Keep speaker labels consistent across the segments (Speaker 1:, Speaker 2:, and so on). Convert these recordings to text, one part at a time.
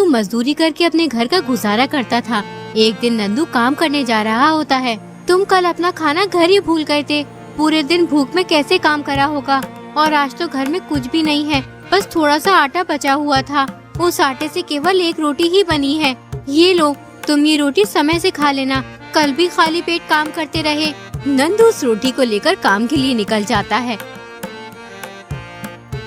Speaker 1: मजदूरी करके अपने घर का गुजारा करता था। एक दिन नंदू काम करने जा रहा होता है। तुम कल अपना खाना घर ही भूल गए थे। पूरे दिन भूख में कैसे काम करा होगा। और आज तो घर में कुछ भी नहीं है, बस थोड़ा सा आटा बचा हुआ था। उस आटे से केवल एक रोटी ही बनी है। ये लो, तुम ये रोटी समय से खा लेना। कल भी खाली पेट काम करते रहे। नंदू उस रोटी को लेकर काम के लिए निकल जाता है।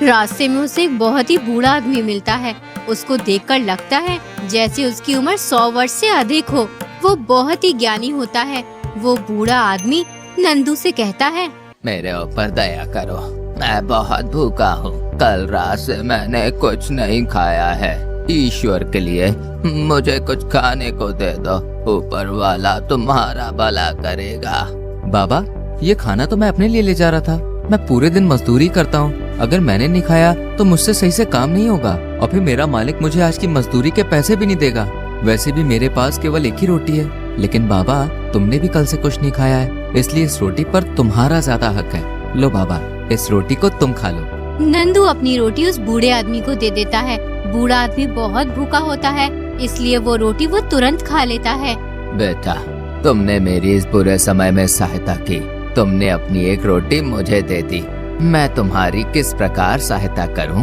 Speaker 1: रास्ते में उसे एक बहुत ही बूढ़ा आदमी मिलता है। उसको देखकर लगता है जैसे उसकी उम्र 100 वर्ष से अधिक हो। वो बहुत ही ज्ञानी होता है। वो बूढ़ा आदमी नंदू से कहता है,
Speaker 2: मेरे ऊपर दया करो, मैं बहुत भूखा हूँ। कल रात से मैंने कुछ नहीं खाया है। ईश्वर के लिए मुझे कुछ खाने को दे दो, ऊपर वाला तुम्हारा भला करेगा।
Speaker 3: बाबा, ये खाना तो मैं अपने लिए ले जा रहा था। मैं पूरे दिन मजदूरी करता हूँ। अगर मैंने नहीं खाया तो मुझसे सही से काम नहीं होगा और फिर मेरा मालिक मुझे आज की मजदूरी के पैसे भी नहीं देगा। वैसे भी मेरे पास केवल एक ही रोटी है। लेकिन बाबा, तुमने भी कल से कुछ नहीं खाया है, इसलिए इस रोटी पर तुम्हारा ज्यादा हक है। लो बाबा, इस रोटी को तुम खा लो।
Speaker 1: नंदू अपनी रोटी उस बूढ़े आदमी को दे देता है। बूढ़ा आदमी बहुत भूखा होता है, इसलिए वो रोटी वो तुरंत खा लेता है।
Speaker 2: बेटा, तुमने मेरी इस बुरे समय में सहायता की। तुमने अपनी एक रोटी मुझे दे दी। मैं तुम्हारी किस प्रकार सहायता करूं?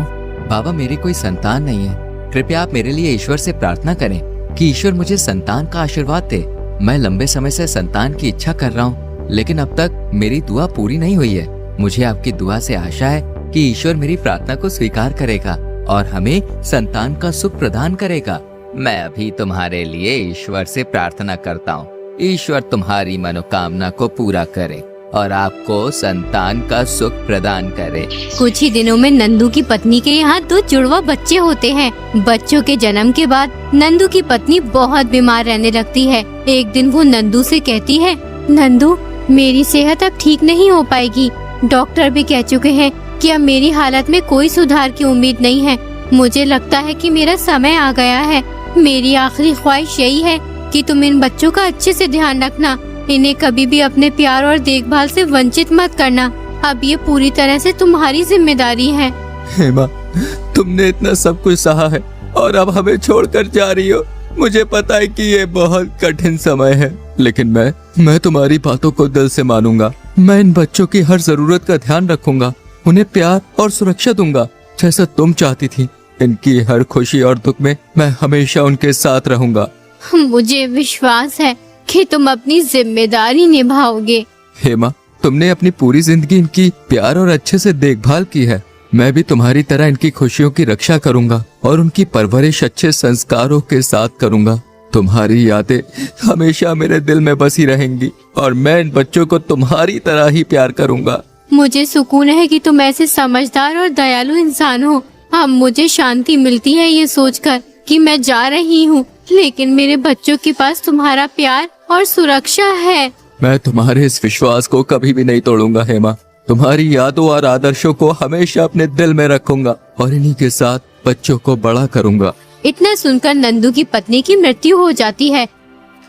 Speaker 3: बाबा, मेरी कोई संतान नहीं है। कृपया आप मेरे लिए ईश्वर से प्रार्थना करें कि ईश्वर मुझे संतान का आशीर्वाद दे। मैं लंबे समय से संतान की इच्छा कर रहा हूँ, लेकिन अब तक मेरी दुआ पूरी नहीं हुई है। मुझे आपकी दुआ से आशा है कि ईश्वर मेरी प्रार्थना को स्वीकार करेगा और हमें संतान का सुख प्रदान करेगा।
Speaker 2: मैं अभी तुम्हारे लिए ईश्वर से प्रार्थना करता हूँ। ईश्वर तुम्हारी मनोकामना को पूरा करे और आपको संतान का सुख प्रदान करे।
Speaker 1: कुछ ही दिनों में नंदू की पत्नी के यहाँ 2 जुड़वा बच्चे होते हैं। बच्चों के जन्म के बाद नंदू की पत्नी बहुत बीमार रहने लगती है। एक दिन वो नंदू से कहती है, नंदू, मेरी सेहत अब ठीक नहीं हो पाएगी। डॉक्टर भी कह चुके हैं कि अब मेरी हालत में कोई सुधार की उम्मीद नहीं है। मुझे लगता है कि मेरा समय आ गया है। मेरी आखिरी ख्वाहिश यही है कि तुम इन बच्चों का अच्छे से ध्यान रखना। इन्हें कभी भी अपने प्यार और देखभाल से वंचित मत करना। अब ये पूरी तरह से तुम्हारी जिम्मेदारी है।
Speaker 3: हेमा, तुमने इतना सब कुछ सहा है और अब हमें छोड़कर जा रही हो। मुझे पता है कि ये बहुत कठिन समय है, लेकिन मैं तुम्हारी बातों को दिल से मानूंगा। मैं इन बच्चों की हर जरूरत का ध्यान रखूंगा, उन्हें प्यार और सुरक्षा दूंगा जैसा तुम चाहती थी। इनकी हर खुशी और दुख में मैं हमेशा उनके साथ रहूंगा।
Speaker 1: मुझे विश्वास है कि तुम अपनी जिम्मेदारी निभाओगे।
Speaker 3: हेमा, तुमने अपनी पूरी जिंदगी इनकी प्यार और अच्छे से देखभाल की है। मैं भी तुम्हारी तरह इनकी खुशियों की रक्षा करूंगा और उनकी परवरिश अच्छे संस्कारों के साथ करूंगा। तुम्हारी यादें हमेशा मेरे दिल में बसी रहेंगी और मैं इन बच्चों को तुम्हारी तरह ही प्यार करूंगा।
Speaker 1: मुझे सुकून है कि तुम ऐसे समझदार और दयालु इंसान हो। अब मुझे शांति मिलती है ये सोचकर कि मैं जा रही हूँ, लेकिन मेरे बच्चों के पास तुम्हारा प्यार और सुरक्षा है।
Speaker 3: मैं तुम्हारे इस विश्वास को कभी भी नहीं तोड़ूंगा हेमा। तुम्हारी यादों और आदर्शों को हमेशा अपने दिल में रखूंगा और इन्हीं के साथ बच्चों को बड़ा करूंगा।
Speaker 1: इतना सुनकर नंदू की पत्नी की मृत्यु हो जाती है।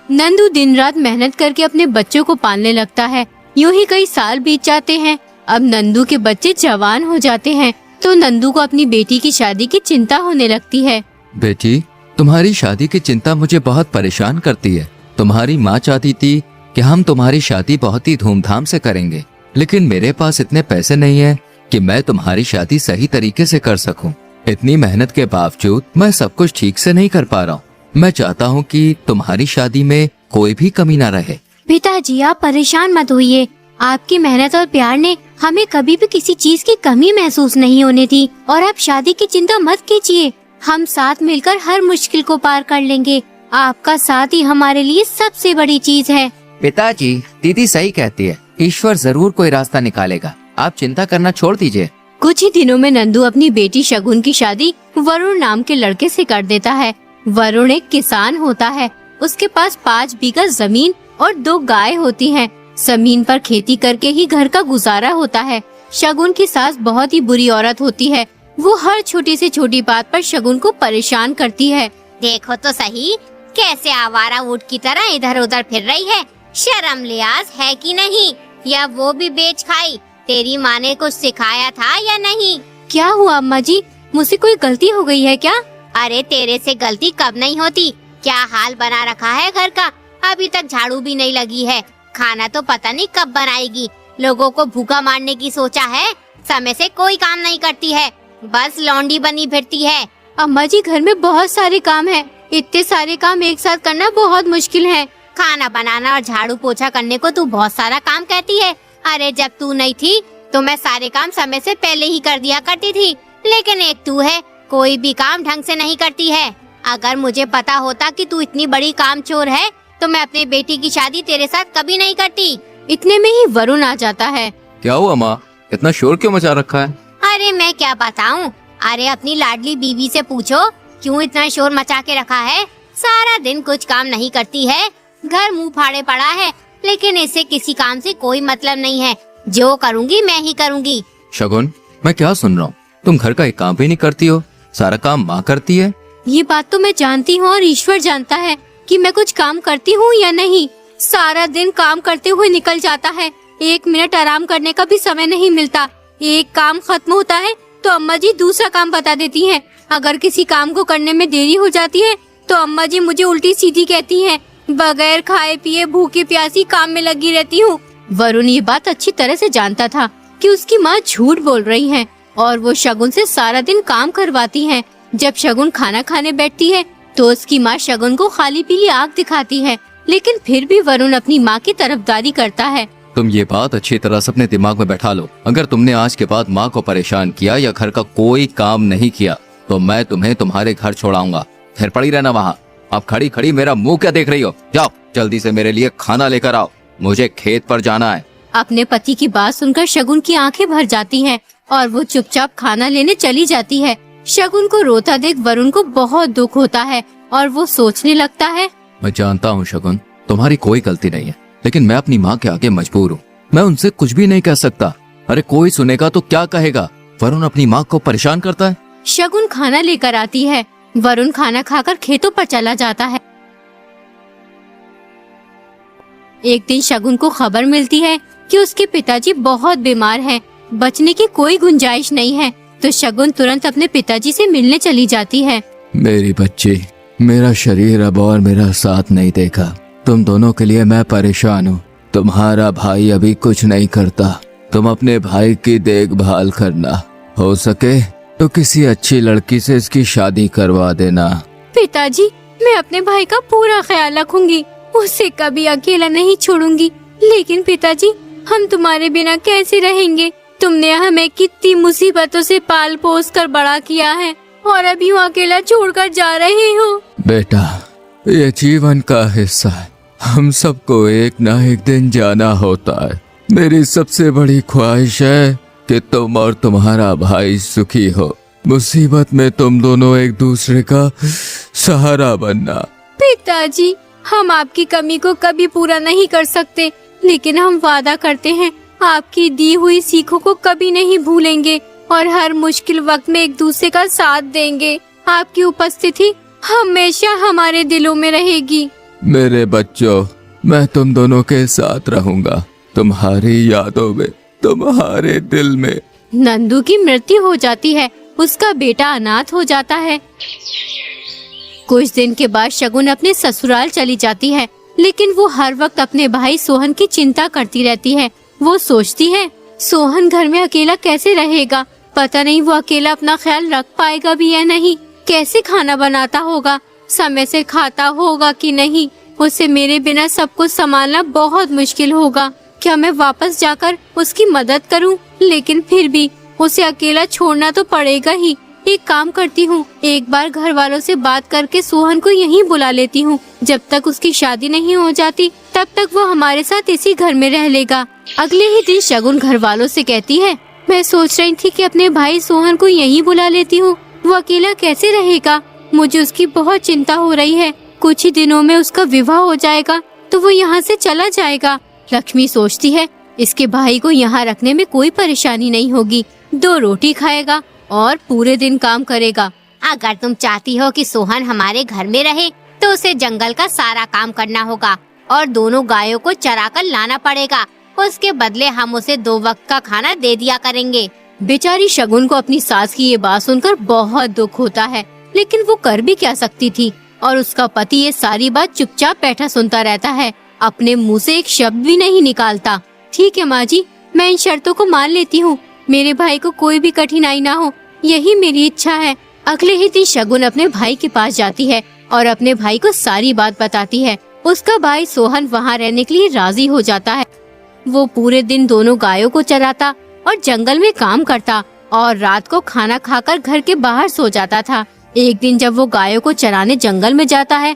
Speaker 1: नंदू दिन रात मेहनत करके अपने बच्चों को पालने लगता है। यूं ही कई साल बीत जाते हैं। अब नंदू के बच्चे जवान हो जाते हैं तो नंदू को अपनी बेटी की शादी की चिंता होने लगती है।
Speaker 3: बेटी, तुम्हारी शादी की चिंता मुझे बहुत परेशान करती है। तुम्हारी माँ चाहती थी कि हम तुम्हारी शादी बहुत ही धूमधाम से करेंगे, लेकिन मेरे पास इतने पैसे नहीं है कि मैं तुम्हारी शादी सही तरीके से कर सकूं। इतनी मेहनत के बावजूद मैं सब कुछ ठीक से नहीं कर पा रहा हूँ। मैं चाहता हूँ कि तुम्हारी शादी में कोई भी कमी न रहे।
Speaker 1: पिताजी, आप परेशान मत होइए। आपकी मेहनत और प्यार ने हमें कभी भी किसी चीज की कमी महसूस नहीं होने दी और आप शादी की चिंता मत कीजिए। हम साथ मिलकर हर मुश्किल को पार कर लेंगे। आपका साथ ही हमारे लिए सबसे बड़ी चीज है।
Speaker 2: पिताजी, दीदी सही कहती है। ईश्वर जरूर कोई रास्ता निकालेगा। आप चिंता करना छोड़ दीजिए।
Speaker 1: कुछ ही दिनों में नंदू अपनी बेटी शगुन की शादी वरुण नाम के लड़के से कर देता है। वरुण एक किसान होता है। उसके पास 5 बीघा जमीन और 2 गाय होती हैं। जमीन पर खेती करके ही घर का गुजारा होता है। शगुन की सास बहुत ही बुरी औरत होती है। वो हर छोटी से छोटी बात पर शगुन को परेशान करती है।
Speaker 4: देखो तो सही, कैसे आवारा ऊंट की तरह इधर उधर फिर रही है। शर्म लिहाज है कि नहीं? या वो भी बेच खाई? तेरी माँ ने कुछ सिखाया था या नहीं?
Speaker 1: क्या हुआ अम्मा जी? मुझसे कोई गलती हो गई है क्या?
Speaker 4: अरे तेरे से गलती कब नहीं होती। क्या हाल बना रखा है घर का, अभी तक झाड़ू भी नहीं लगी है। खाना तो पता नहीं कब बनाएगी। लोगों को भूखा मारने की सोचा है। समय से कोई काम नहीं करती है, बस लौंडी बनी फिरती है।
Speaker 1: अम्मा जी, घर में बहुत सारे काम हैं। इतने सारे काम एक साथ करना बहुत मुश्किल है।
Speaker 4: खाना बनाना और झाड़ू पोछा करने को तू बहुत सारा काम कहती है। अरे जब तू नहीं थी तो मैं सारे काम समय से पहले ही कर दिया करती थी, लेकिन एक तू है, कोई भी काम ढंग से नहीं करती है। अगर मुझे पता होता कि तू इतनी बड़ी कामचोर है तो मैं अपनी बेटी की शादी तेरे साथ कभी नहीं करती।
Speaker 1: इतने में ही वरुण आ जाता है।
Speaker 3: क्या हुआ माँ, इतना शोर क्यों मचा रखा है?
Speaker 4: अरे मैं क्या बताऊं। अरे अपनी लाडली बीवी से पूछो क्यों इतना शोर मचा के रखा है। सारा दिन कुछ काम नहीं करती है, घर मुंह फाड़े पड़ा है, लेकिन इसे किसी काम से कोई मतलब नहीं है। जो करूंगी मैं ही करूंगी।
Speaker 3: शगुन, मैं क्या सुन रहा हूँ? तुम घर का एक काम भी नहीं करती हो, सारा काम माँ करती है।
Speaker 1: ये बात तो मैं जानती हूँ और ईश्वर जानता है कि मैं कुछ काम करती हूँ या नहीं। सारा दिन काम करते हुए निकल जाता है, 1 मिनट आराम करने का भी समय नहीं मिलता। एक काम खत्म होता है तो अम्मा जी दूसरा काम बता देती हैं। अगर किसी काम को करने में देरी हो जाती है तो अम्मा जी मुझे उल्टी सीधी कहती हैं। बगैर खाए पिए भूखी प्यासी काम में लगी रहती हूँ। वरुण ये बात अच्छी तरह से जानता था कि उसकी माँ झूठ बोल रही है और वो शगुन से सारा दिन काम करवाती है। जब शगुन खाना खाने बैठती है तो उसकी माँ शगुन को खाली पीली आँख दिखाती है, लेकिन फिर भी वरुण अपनी माँ की तरफदारी करता है।
Speaker 3: तुम ये बात अच्छी तरह से अपने दिमाग में बैठा लो। अगर तुमने आज के बाद माँ को परेशान किया या घर का कोई काम नहीं किया तो मैं तुम्हें तुम्हारे घर छोड़ाऊंगा। फिर पड़ी रहना वहाँ। अब खड़ी खड़ी मेरा मुंह क्या देख रही हो? जाओ जल्दी से मेरे लिए खाना लेकर आओ, मुझे खेत पर जाना है।
Speaker 1: अपने पति की बात सुनकर शगुन की आंखें भर जाती हैं और वो चुपचाप खाना लेने चली जाती है। शगुन को रोता देख वरुण को बहुत दुख होता है और वो सोचने लगता है,
Speaker 3: मैं जानता हूँ शगुन, तुम्हारी कोई गलती नहीं है, लेकिन मैं अपनी माँ के आगे मजबूर हूँ। मैं उनसे कुछ भी नहीं कह सकता। अरे कोई सुनेगा तो क्या कहेगा? वरुण अपनी माँ को परेशान करता है।
Speaker 1: शगुन खाना लेकर आती है। वरुण खाना खाकर खेतों पर चला जाता है। एक दिन शगुन को खबर मिलती है कि उसके पिताजी बहुत बीमार हैं, बचने की कोई गुंजाइश नहीं है। तो शगुन तुरंत अपने पिताजी से मिलने चली जाती है।
Speaker 3: मेरी बच्ची, मेरा शरीर अब और मेरा साथ नहीं देगा। तुम दोनों के लिए मैं परेशान हूँ। तुम्हारा भाई अभी कुछ नहीं करता, तुम अपने भाई की देखभाल करना। हो सके तो किसी अच्छी लड़की से इसकी शादी करवा देना।
Speaker 1: पिताजी, मैं अपने भाई का पूरा ख्याल रखूंगी, उसे कभी अकेला नहीं छोड़ूंगी। लेकिन पिताजी, हम तुम्हारे बिना कैसे रहेंगे? तुमने हमें कितनी मुसीबतों से पाल पोस कर बड़ा किया है और अभी वो अकेला छोड़कर जा रहे हो।
Speaker 3: बेटा, ये जीवन का हिस्सा है। हम सबको एक ना एक दिन जाना होता है। मेरी सबसे बड़ी ख्वाहिश है कि तुम और तुम्हारा भाई सुखी हो। मुसीबत में तुम दोनों एक दूसरे का सहारा बनना।
Speaker 1: पिताजी, हम आपकी कमी को कभी पूरा नहीं कर सकते, लेकिन हम वादा करते हैं आपकी दी हुई सीखों को कभी नहीं भूलेंगे और हर मुश्किल वक्त में एक दूसरे का साथ देंगे। आपकी उपस्थिति हमेशा हमारे दिलों में रहेगी।
Speaker 3: मेरे बच्चों, मैं तुम दोनों के साथ रहूंगा, तुम्हारी यादों में, तुम्हारे दिल में।
Speaker 1: नंदू की मृत्यु हो जाती है, उसका बेटा अनाथ हो जाता है। कुछ दिन के बाद शगुन अपने ससुराल चली जाती है, लेकिन वो हर वक्त अपने भाई सोहन की चिंता करती रहती है। वो सोचती है, सोहन घर में अकेला कैसे रहेगा? पता नहीं वो अकेला अपना ख्याल रख पाएगा भी या नहीं। कैसे खाना बनाता होगा, समय से खाता होगा कि नहीं? उसे मेरे बिना सब कुछ संभालना बहुत मुश्किल होगा। क्या मैं वापस जाकर उसकी मदद करूं? लेकिन फिर भी उसे अकेला छोड़ना तो पड़ेगा ही। एक काम करती हूँ, एक बार घर वालों से बात करके सोहन को यहीं बुला लेती हूँ। जब तक उसकी शादी नहीं हो जाती तब तक वो हमारे साथ इसी घर में रह लेगा। अगले ही दिन शगुन घर वालों से कहती है, मैं सोच रही थी कि अपने भाई सोहन को यहीं बुला लेती हूँ। वो अकेला कैसे रहेगा? मुझे उसकी बहुत चिंता हो रही है। कुछ ही दिनों में उसका विवाह हो जाएगा तो वो यहाँ से चला जाएगा। लक्ष्मी सोचती है, इसके भाई को यहाँ रखने में कोई परेशानी नहीं होगी। 2 रोटी खाएगा और पूरे दिन काम करेगा।
Speaker 4: अगर तुम चाहती हो कि सोहन हमारे घर में रहे तो उसे जंगल का सारा काम करना होगा और दोनों गायों को चरा कर लाना पड़ेगा। उसके बदले हम उसे 2 वक्त का खाना दे दिया करेंगे।
Speaker 1: बेचारी शगुन को अपनी सास की ये बात सुनकर बहुत दुख होता है। लेकिन वो कर भी क्या सकती थी। और उसका पति ये सारी बात चुपचाप बैठा सुनता रहता है, अपने मुंह से एक शब्द भी नहीं निकालता। ठीक है माँ जी, मैं इन शर्तों को मान लेती हूँ। मेरे भाई को कोई भी कठिनाई ना हो, यही मेरी इच्छा है। अगले ही दिन शगुन अपने भाई के पास जाती है और अपने भाई को सारी बात बताती है। उसका भाई सोहन वहाँ रहने के लिए राजी हो जाता है। वो पूरे दिन दोनों गायों को चराता और जंगल में काम करता और रात को खाना खाकर घर के बाहर सो जाता था। एक दिन जब वो गायों को चराने जंगल में जाता है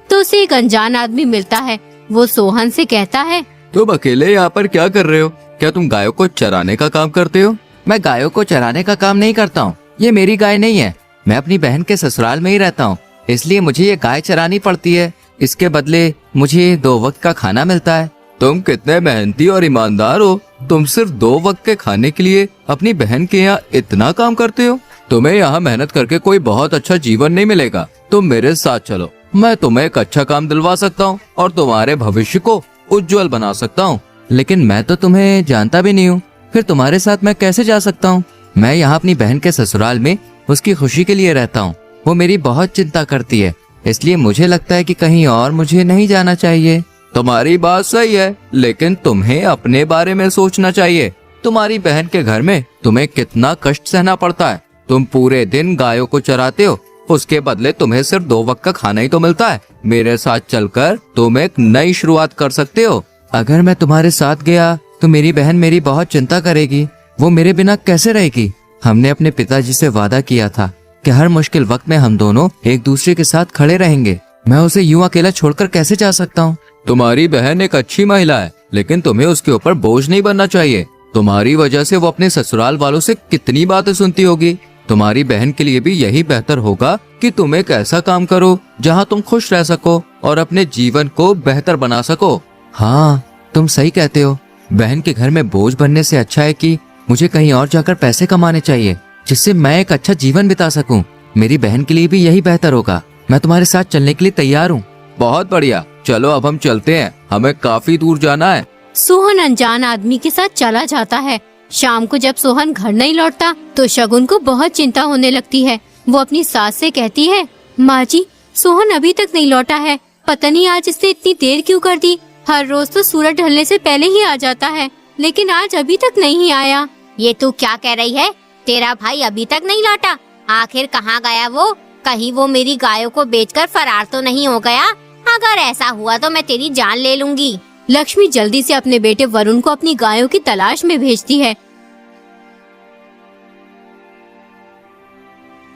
Speaker 1: तो उसे एक अनजान आदमी मिलता है। वो सोहन से कहता है,
Speaker 3: तुम अकेले यहाँ पर क्या कर रहे हो? क्या तुम गायों को चराने का काम करते हो?
Speaker 2: मैं गायों को चराने का काम नहीं करता हूँ, ये मेरी गाय नहीं है। मैं अपनी बहन के ससुराल में ही रहता हूँ, इसलिए मुझे ये गाय चरानी पड़ती है। इसके बदले मुझे 2 वक्त का खाना मिलता है।
Speaker 3: तुम कितने मेहनती और ईमानदार हो। तुम सिर्फ 2 वक्त के खाने के लिए अपनी बहन के यहाँ इतना काम करते हो। तुम्हें यहाँ मेहनत करके कोई बहुत अच्छा जीवन नहीं मिलेगा। तुम मेरे साथ चलो, मैं तुम्हें एक अच्छा काम दिलवा सकता हूँ और तुम्हारे भविष्य को उज्जवल बना सकता हूँ।
Speaker 2: लेकिन मैं तो तुम्हें जानता भी नहीं हूँ, फिर तुम्हारे साथ मैं कैसे जा सकता हूँ? मैं यहाँ अपनी बहन के ससुराल में उसकी खुशी के लिए रहता हूँ। वो मेरी बहुत चिंता करती है, इसलिए मुझे लगता है कि कहीं और मुझे नहीं जाना चाहिए।
Speaker 3: तुम्हारी बात सही है, लेकिन तुम्हें अपने बारे में सोचना चाहिए। तुम्हारी बहन के घर में तुम्हें कितना कष्ट सहना पड़ता है। तुम पूरे दिन गायों को चराते हो, उसके बदले तुम्हें सिर्फ 2 वक्त का खाना ही तो मिलता है। मेरे साथ चलकर तुम एक नई शुरुआत कर सकते हो।
Speaker 2: अगर मैं तुम्हारे साथ गया तो मेरी बहन मेरी बहुत चिंता करेगी। वो मेरे बिना कैसे रहेगी? हमने अपने पिताजी से वादा किया था कि हर मुश्किल वक्त में हम दोनों एक दूसरे के साथ खड़े रहेंगे। मैं उसे यूं अकेला छोड़कर कैसे जा सकता हूँ?
Speaker 3: तुम्हारी बहन एक अच्छी महिला है, लेकिन तुम्हें उसके ऊपर बोझ नहीं बनना चाहिए। तुम्हारी वजह से वो अपने ससुराल वालों से कितनी बातें सुनती होगी। तुम्हारी बहन के लिए भी यही बेहतर होगा कि तुम एक ऐसा काम करो जहाँ तुम खुश रह सको और अपने जीवन को बेहतर बना सको।
Speaker 2: हाँ, तुम सही कहते हो। बहन के घर में बोझ बनने से अच्छा है कि मुझे कहीं और जाकर पैसे कमाने चाहिए, जिससे मैं एक अच्छा जीवन बिता सकूं। मेरी बहन के लिए भी यही बेहतर होगा। मैं तुम्हारे साथ चलने के लिए तैयार हूँ।
Speaker 3: बहुत बढ़िया, चलो अब हम चलते हैं, हमें काफी दूर जाना है।
Speaker 1: सोहन अनजान आदमी के साथ चला जाता है। शाम को जब सोहन घर नहीं लौटता तो शगुन को बहुत चिंता होने लगती है। वो अपनी सास से कहती है, माँ जी, सोहन अभी तक नहीं लौटा है। पता नहीं आज इसने इतनी देर क्यों कर दी। हर रोज तो सूरज ढलने से पहले ही आ जाता है, लेकिन आज अभी तक नहीं आया।
Speaker 4: ये तू क्या कह रही है? तेरा भाई अभी तक नहीं लौटा? आखिर कहाँ गया वो? कहीं वो मेरी गायों को बेचकर फरार तो नहीं हो गया? अगर ऐसा हुआ तो मैं तेरी जान ले लूंगी।
Speaker 1: लक्ष्मी जल्दी से अपने बेटे वरुण को अपनी गायों की तलाश में भेजती है।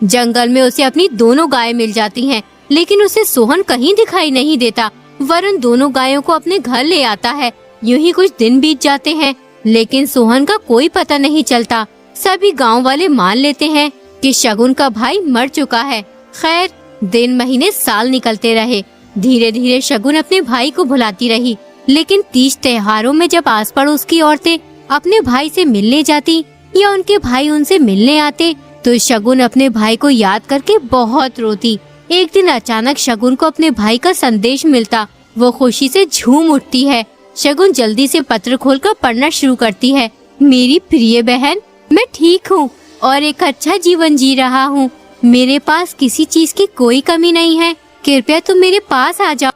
Speaker 1: जंगल में उसे अपनी दोनों गायें मिल जाती हैं, लेकिन उसे सोहन कहीं दिखाई नहीं देता। वरुण दोनों गायों को अपने घर ले आता है। यूं ही कुछ दिन बीत जाते हैं, लेकिन सोहन का कोई पता नहीं चलता। सभी गांव वाले मान लेते हैं कि शगुन का भाई मर चुका है। खैर, दिन महीने साल निकलते रहे। धीरे धीरे शगुन अपने भाई को भुलाती रही, लेकिन तीज त्योहारों में जब आस पड़ोस की औरतें अपने भाई से मिलने जाती या उनके भाई उनसे मिलने आते तो शगुन अपने भाई को याद करके बहुत रोती। एक दिन अचानक शगुन को अपने भाई का संदेश मिलता। वो खुशी से झूम उठती है। शगुन जल्दी से पत्र खोलकर पढ़ना शुरू करती है। मेरी प्रिय बहन, मैं ठीक हूँ और एक अच्छा जीवन जी रहा हूँ। मेरे पास किसी चीज की कोई कमी नहीं है। कृपया तुम मेरे पास आ जाओ।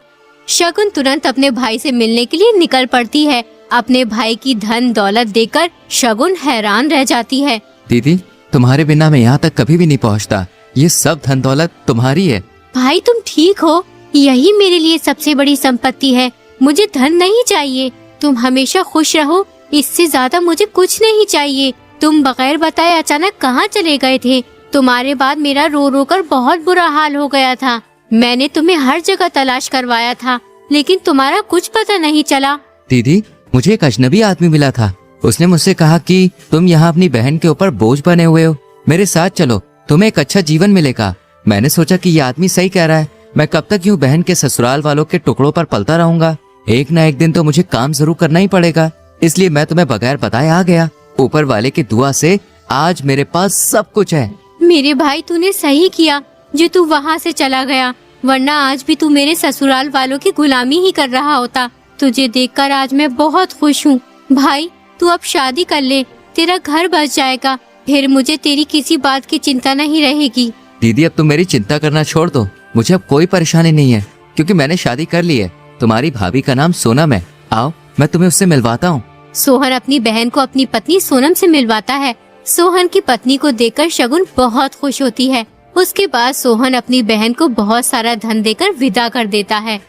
Speaker 1: शगुन तुरंत अपने भाई से मिलने के लिए निकल पड़ती है। अपने भाई की धन दौलत देखकर शगुन हैरान रह जाती है।
Speaker 2: दीदी, तुम्हारे बिना मैं यहाँ तक कभी भी नहीं पहुँचता। ये सब धन दौलत तुम्हारी है।
Speaker 1: भाई, तुम ठीक हो? यही मेरे लिए सबसे बड़ी संपत्ति है। मुझे धन नहीं चाहिए। तुम हमेशा खुश रहो, इससे ज्यादा मुझे कुछ नहीं चाहिए। तुम बगैर बताए अचानक कहाँ चले गए थे? तुम्हारे बाद मेरा रो रो कर बहुत बुरा हाल हो गया था। मैंने तुम्हें हर जगह तलाश करवाया था, लेकिन तुम्हारा कुछ पता नहीं चला।
Speaker 2: दीदी, मुझे एक अजनबी आदमी मिला था। उसने मुझसे कहा कि तुम यहाँ अपनी बहन के ऊपर बोझ बने हुए हो, मेरे साथ चलो, तुम्हें एक अच्छा जीवन मिलेगा। मैंने सोचा कि ये आदमी सही कह रहा है। मैं कब तक यूं बहन के ससुराल वालों के टुकड़ों पर पलता रहूंगा? एक ना एक दिन तो मुझे काम जरूर करना ही पड़ेगा। इसलिए मैं तुम्हें बगैर बताए आ गया। ऊपर वाले की दुआ से आज मेरे पास सब कुछ है।
Speaker 1: मेरे भाई, तूने सही किया जो तू वहाँ से चला गया, वरना आज भी तू मेरे ससुराल वालों की गुलामी ही कर रहा होता। तुझे देखकर आज मैं बहुत खुश हूँ। भाई, तू अब शादी कर ले, तेरा घर बस जाएगा। फिर मुझे तेरी किसी बात की चिंता नहीं रहेगी।
Speaker 3: दीदी अब तुम मेरी चिंता करना छोड़ दो, मुझे अब कोई परेशानी नहीं है क्योंकि मैंने शादी कर ली है। तुम्हारी भाभी का नाम सोनम है, आओ मैं तुम्हें उससे मिलवाता हूँ।
Speaker 1: सोहन अपनी बहन को अपनी पत्नी सोनम से मिलवाता है। सोहन की पत्नी को देखकर शगुन बहुत खुश होती है। उसके बाद सोहन अपनी बहन को बहुत सारा धन देकर विदा कर देता है।